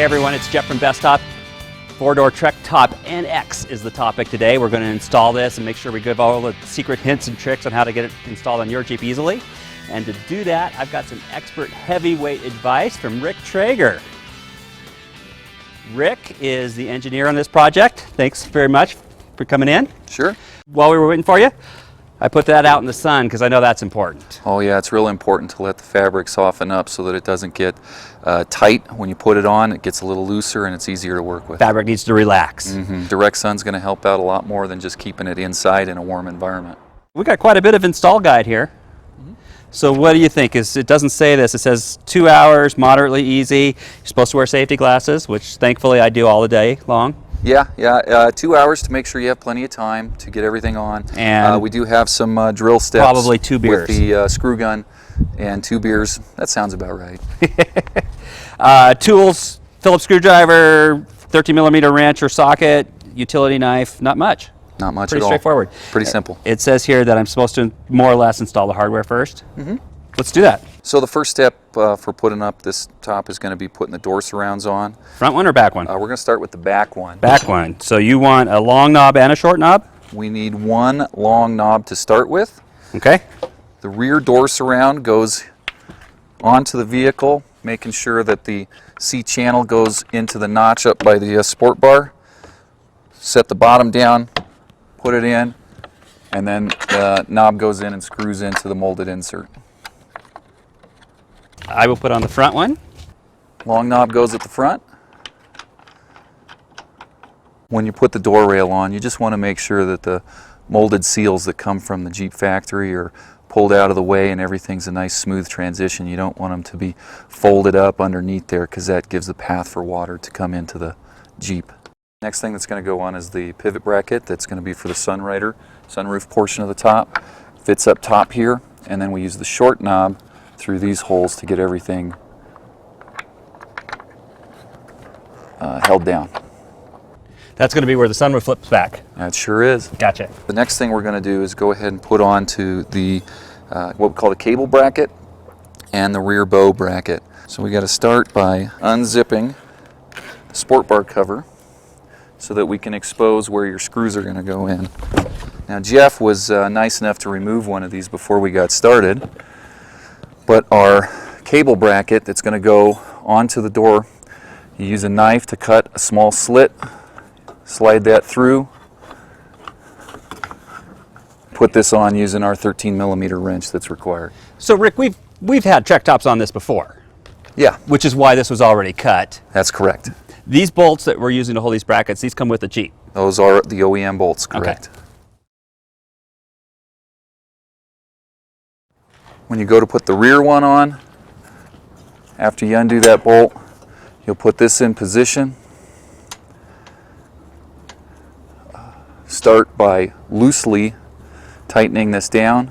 everyone, it's Jeff from Bestop. Four-door Trektop NX is the topic today. We're going to install this and make sure we give all the secret hints and tricks on how to get it installed on your Jeep easily. And to do that, I've got some expert heavyweight advice from Rick Traeger. Rick is the engineer on this project. Thanks very much for coming in. Sure. While we were waiting for you, I put that out in the sun because I know that's important. Oh yeah, it's really important to let the fabric soften up so that it doesn't get tight when you put it on. It gets a little looser and it's easier to work with. Fabric needs to relax. Direct sun's going to help out a lot more than just keeping it inside in a warm environment. We got quite a bit of install guide here. So what do you think? It doesn't say this. It says 2 hours, moderately easy. You're supposed to wear safety glasses, which thankfully I do all the day long. Yeah. 2 hours to make sure you have plenty of time to get everything on. And we do have some drill steps. Probably 2 beers. With the screw gun and 2 beers. That sounds about right. Tools, Phillips screwdriver, 13mm wrench or socket, utility knife, not much. Not much Pretty at all. straightforward. Pretty simple. It says here that I'm supposed to more or less install the hardware first. Let's do that. So the first step for putting up this top is going to be putting the door surrounds on. Front one or back one? We're going to start with the back one. Back one. So you want a long knob and a short knob? We need one long knob to start with. Okay. The rear door surround goes onto the vehicle, making sure that the C channel goes into the notch up by the sport bar. Set the bottom down, put it in, and then the knob goes in and screws into the molded insert. I will put on the front one. Long knob goes at the front. When you put the door rail on, you just want to make sure that the molded seals that come from the Jeep factory are pulled out of the way and everything's a nice smooth transition. You don't want them to be folded up underneath there because that gives the path for water to come into the Jeep. Next thing that's going to go on is the pivot bracket that's going to be for the sunroof portion of the top. Fits up top here, and then we use the short knob through these holes to get everything held down. That's going to be where the sunroof flips back. That sure is. Gotcha. The next thing we're going to do is go ahead and put onto the what we call the cable bracket and the rear bow bracket. So we got to start by unzipping the sport bar cover so that we can expose where your screws are going to go in. Now Jeff was nice enough to remove one of these before we got started, but our cable bracket that's going to go onto the door, you use a knife to cut a small slit, slide that through, put this on using our 13mm wrench that's required. So Rick, we've had Trektops on this before. Yeah. Which is why this was already cut. That's correct. These bolts that we're using to hold these brackets, these come with the Jeep. Those are the OEM bolts, correct. Okay. When you go to put the rear one on, after you undo that bolt, you'll put this in position. Start by loosely tightening this down.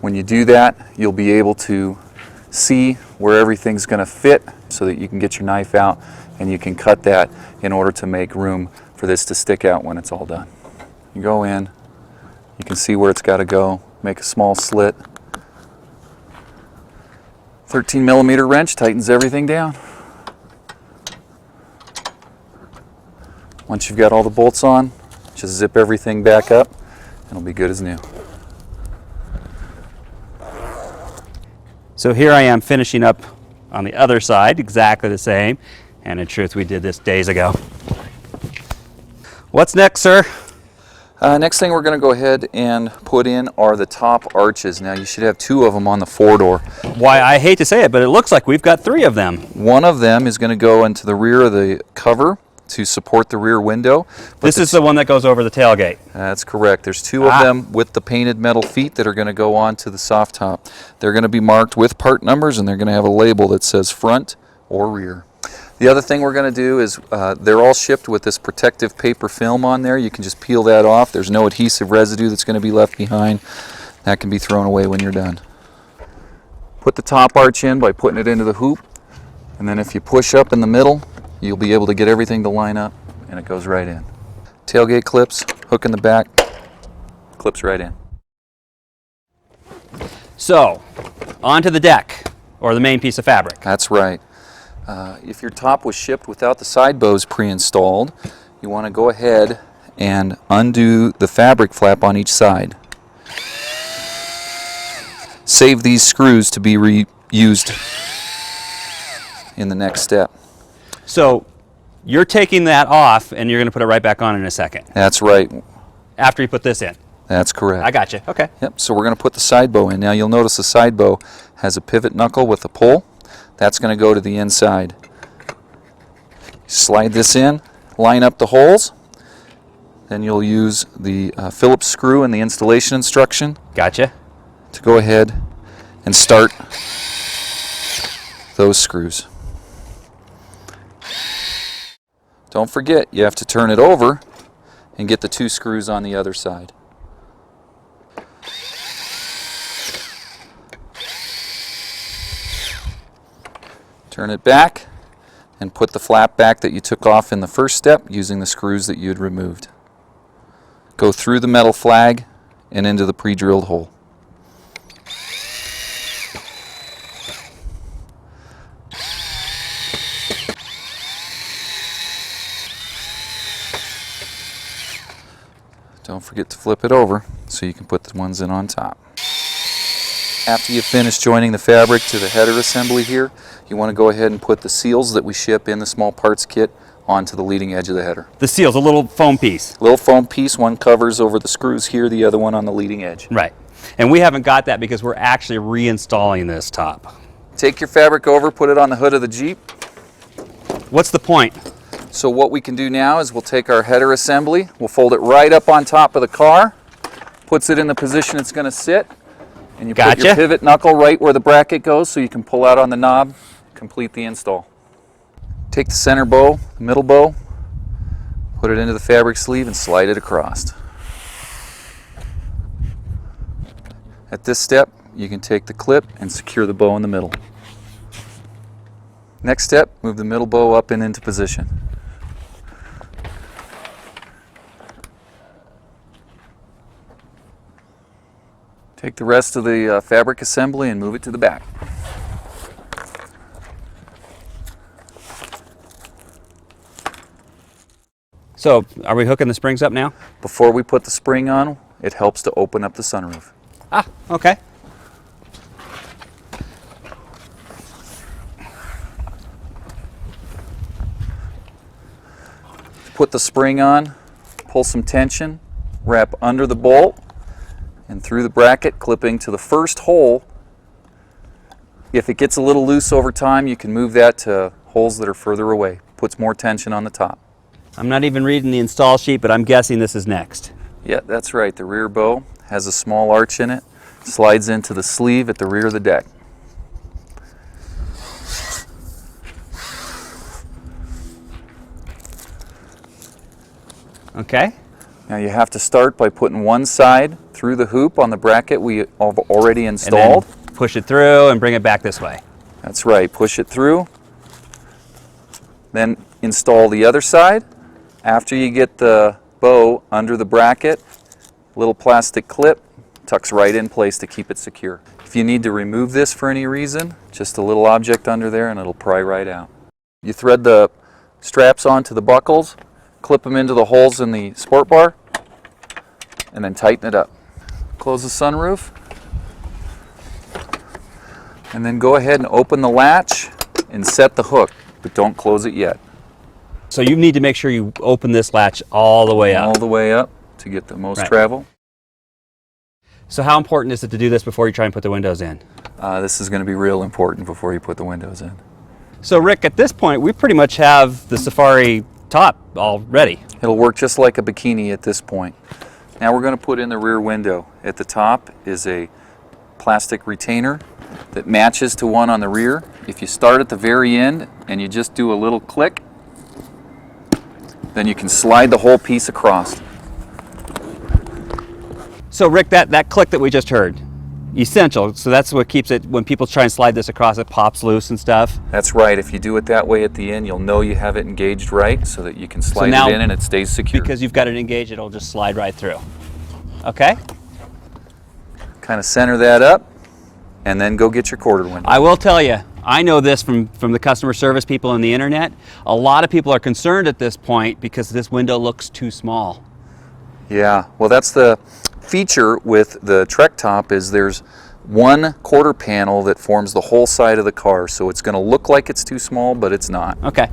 When you do that, you'll be able to see where everything's going to fit so that you can get your knife out and you can cut that in order to make room for this to stick out when it's all done. You go in, you can see where it's got to go, make a small slit. 13mm wrench tightens everything down. Once you've got all the bolts on, just zip everything back up and it'll be good as new. So here I am finishing up on the other side, exactly the same. And in truth, we did this days ago. What's next, sir? Next thing we're going to go ahead and put in are the top arches. Now you should have 2 of them on the 4-door. Why, I hate to say it, but it looks like we've got 3 of them. One of them is going to go into the rear of the cover to support the rear window. This is the one that goes over the tailgate. That's correct. There's 2 of them with the painted metal feet that are going to go onto the soft top. They're going to be marked with part numbers and they're going to have a label that says front or rear. The other thing we're going to do is they're all shipped with this protective paper film on there. You can just peel that off. There's no adhesive residue that's going to be left behind. That can be thrown away when you're done. Put the top arch in by putting it into the hoop, and then if you push up in the middle, you'll be able to get everything to line up and it goes right in. Tailgate clips, hook in the back, clips right in. So, onto the deck, or the main piece of fabric. That's right. If your top was shipped without the side bows pre-installed, you want to go ahead and undo the fabric flap on each side. Save these screws to be reused in the next step. So you're taking that off and you're going to put it right back on in a second. That's right. After you put this in. That's correct. I got you. Okay. Yep, so we're going to put the side bow in. Now you'll notice the side bow has a pivot knuckle with a pull. That's going to go to the inside. Slide this in, line up the holes, then you'll use the Phillips screw in the installation instruction. Gotcha. To go ahead and start those screws. Don't forget, you have to turn it over and get the 2 screws on the other side. Turn it back and put the flap back that you took off in the first step using the screws that you had removed. Go through the metal flag and into the pre-drilled hole. Don't forget to flip it over so you can put the ones in on top. After you finish joining the fabric to the header assembly here, you want to go ahead and put the seals that we ship in the small parts kit onto the leading edge of the header. The seals, a little foam piece. Little foam piece, one covers over the screws here, the other one on the leading edge. Right. And we haven't got that because we're actually reinstalling this top. Take your fabric over, put it on the hood of the Jeep. What's the point? So what we can do now is we'll take our header assembly, we'll fold it right up on top of the car, puts it in the position it's going to sit, and you put your pivot knuckle right where the bracket goes so you can pull out on the knob, complete the install. Take the center bow, the middle bow, put it into the fabric sleeve and slide it across. At this step, you can take the clip and secure the bow in the middle. Next step, move the middle bow up and into position. Take the rest of the fabric assembly and move it to the back. So, are we hooking the springs up now? Before we put the spring on, it helps to open up the sunroof. Ah, okay. Put the spring on, pull some tension, wrap under the bolt, and through the bracket, clipping to the first hole. If it gets a little loose over time, you can move that to holes that are further away. Puts more tension on the top. I'm not even reading the install sheet, but I'm guessing this is next. Yeah, that's right. The rear bow has a small arch in it. Slides into the sleeve at the rear of the deck. Okay. Now you have to start by putting one side through the hoop on the bracket we have already installed. And then push it through and bring it back this way. That's right. Push it through. Then install the other side. After you get the bow under the bracket, little plastic clip tucks right in place to keep it secure. If you need to remove this for any reason, just a little object under there and it'll pry right out. You thread the straps onto the buckles, clip them into the holes in the sport bar, and then tighten it up. Close the sunroof, and then go ahead and open the latch and set the hook, but don't close it yet. So you need to make sure you open this latch all the way up. All the way up to get the most travel. So how important is it to do this before you try and put the windows in? This is going to be real important before you put the windows in. So Rick, at this point, we pretty much have the Safari top all ready. It'll work just like a bikini at this point. Now we're going to put in the rear window. At the top is a plastic retainer that matches to one on the rear. If you start at the very end and you just do a little click, then you can slide the whole piece across. So Rick, that click that we just heard, essential. So that's what keeps it, when people try and slide this across, it pops loose and stuff. That's right. If you do it that way at the end, you'll know you have it engaged right so that you can slide it in and it stays secure. Because you've got it engaged, it'll just slide right through. Okay? Kind of center that up and then go get your quarter window. I will tell you, I know this from the customer service people on the internet. A lot of people are concerned at this point because this window looks too small. Yeah, well, that's the feature with the Trektop, is there's one quarter panel that forms the whole side of the car, so it's going to look like it's too small, but it's not. Okay.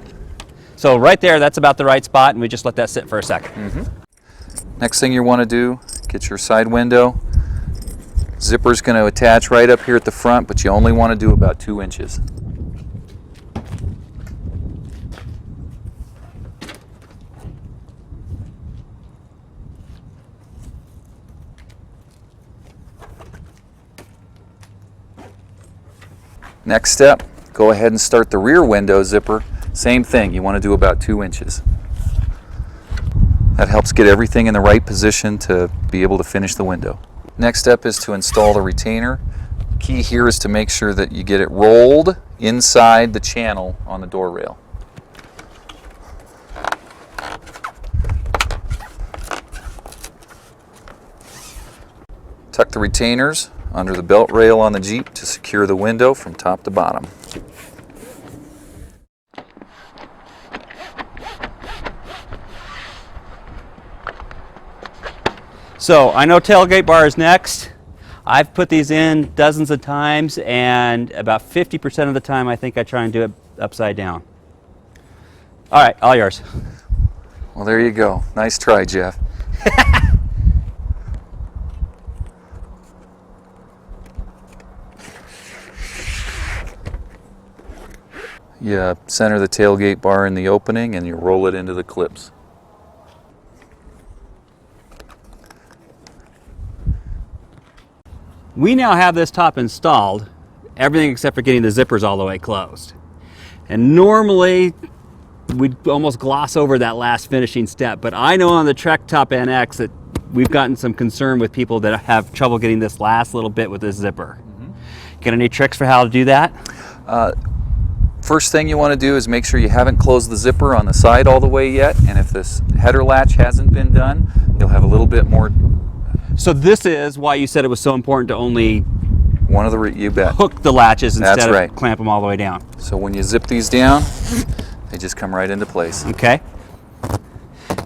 So right there, that's about the right spot, and we just let that sit for a second. Next thing you want to do, get your side window. Zipper's going to attach right up here at the front, but you only want to do about 2 inches. Next step, go ahead and start the rear window zipper. Same thing, you want to do about 2 inches. That helps get everything in the right position to be able to finish the window. Next step is to install the retainer. The key here is to make sure that you get it rolled inside the channel on the door rail. Tuck the retainers under the belt rail on the Jeep to secure the window from top to bottom. So I know tailgate bar is next. I've put these in dozens of times, and about 50% of the time I think I try and do it upside down. All right, all yours. Well, there you go. Nice try, Jeff. You center the tailgate bar in the opening and you roll it into the clips. We now have this top installed, everything except for getting the zippers all the way closed. And normally we'd almost gloss over that last finishing step, but I know on the Trektop NX that we've gotten some concern with people that have trouble getting this last little bit with this zipper. Got any tricks for how to do that? First thing you want to do is make sure you haven't closed the zipper on the side all the way yet, and if this header latch hasn't been done, you'll have a little bit more. So this is why you said it was so important to only You bet. hook the latches instead That's right. of clamp them all the way down. So when you zip these down, they just come right into place. Okay.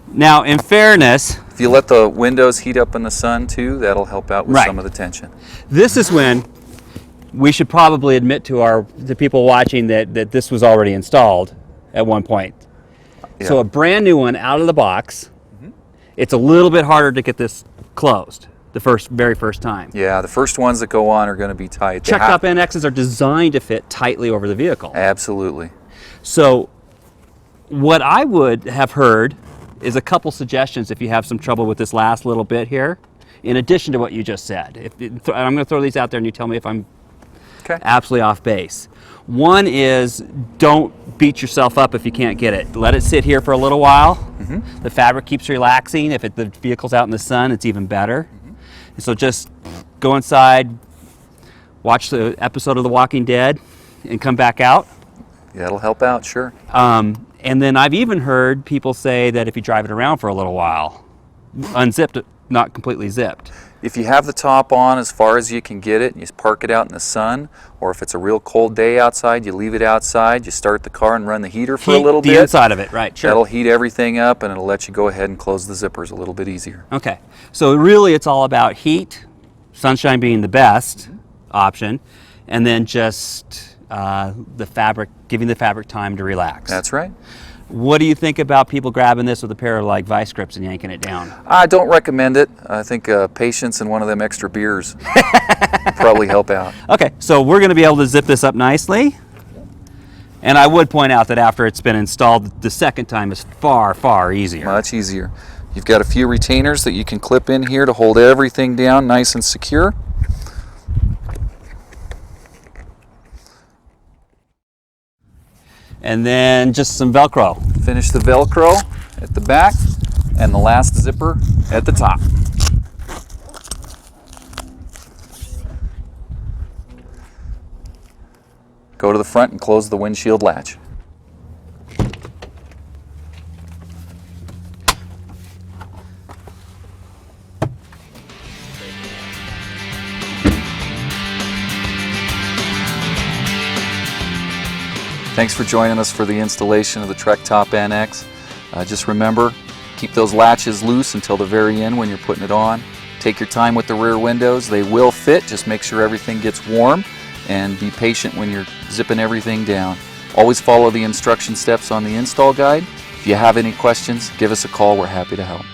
Now, in fairness, If you let the windows heat up in the sun too, that'll help out with Right. some of the tension. this is when we should probably admit to the people watching that this was already installed at one point. So Yeah. a brand new one out of the box, it's a little bit harder to get this closed the very first time. Yeah, the first ones that go on are going to be tight. They Trektop NXs are designed to fit tightly over the vehicle. Absolutely. So what I would have heard is a couple suggestions if you have some trouble with this last little bit here, in addition to what you just said. I'm going to throw these out there and you tell me if I'm Okay. absolutely off base. One is, don't beat yourself up if you can't get it. Let it sit here for a little while. The fabric keeps relaxing. If the vehicle's out in the sun, it's even better. And so just go inside, watch the episode of The Walking Dead, and come back out. Yeah, it'll help out, sure. And then I've even heard people say that if you drive it around for a little while, unzipped it, not completely zipped. If you have the top on as far as you can get it, you park it out in the sun, or if it's a real cold day outside, you leave it outside, you start the car and run the heater for a little bit. The inside of it, right, sure. That'll heat everything up and it'll let you go ahead and close the zippers a little bit easier. Okay, so really it's all about heat, sunshine being the best option, and then just the fabric, giving the fabric time to relax. That's right. What do you think about people grabbing this with a pair of like vice grips and yanking it down? I don't recommend it. I think patience and one of them extra beers probably help out. Okay, so we're going to be able to zip this up nicely. And I would point out that after it's been installed, the second time is far, far easier. Much easier. You've got a few retainers that you can clip in here to hold everything down nice and secure. And then just some Velcro. Finish the Velcro at the back and the last zipper at the top. Go to the front and close the windshield latch. Thanks for joining us for the installation of the Trektop NX. Just remember, keep those latches loose until the very end when you're putting it on. Take your time with the rear windows. They will fit. Just make sure everything gets warm and be patient when you're zipping everything down. Always follow the instruction steps on the install guide. If you have any questions, give us a call. We're happy to help.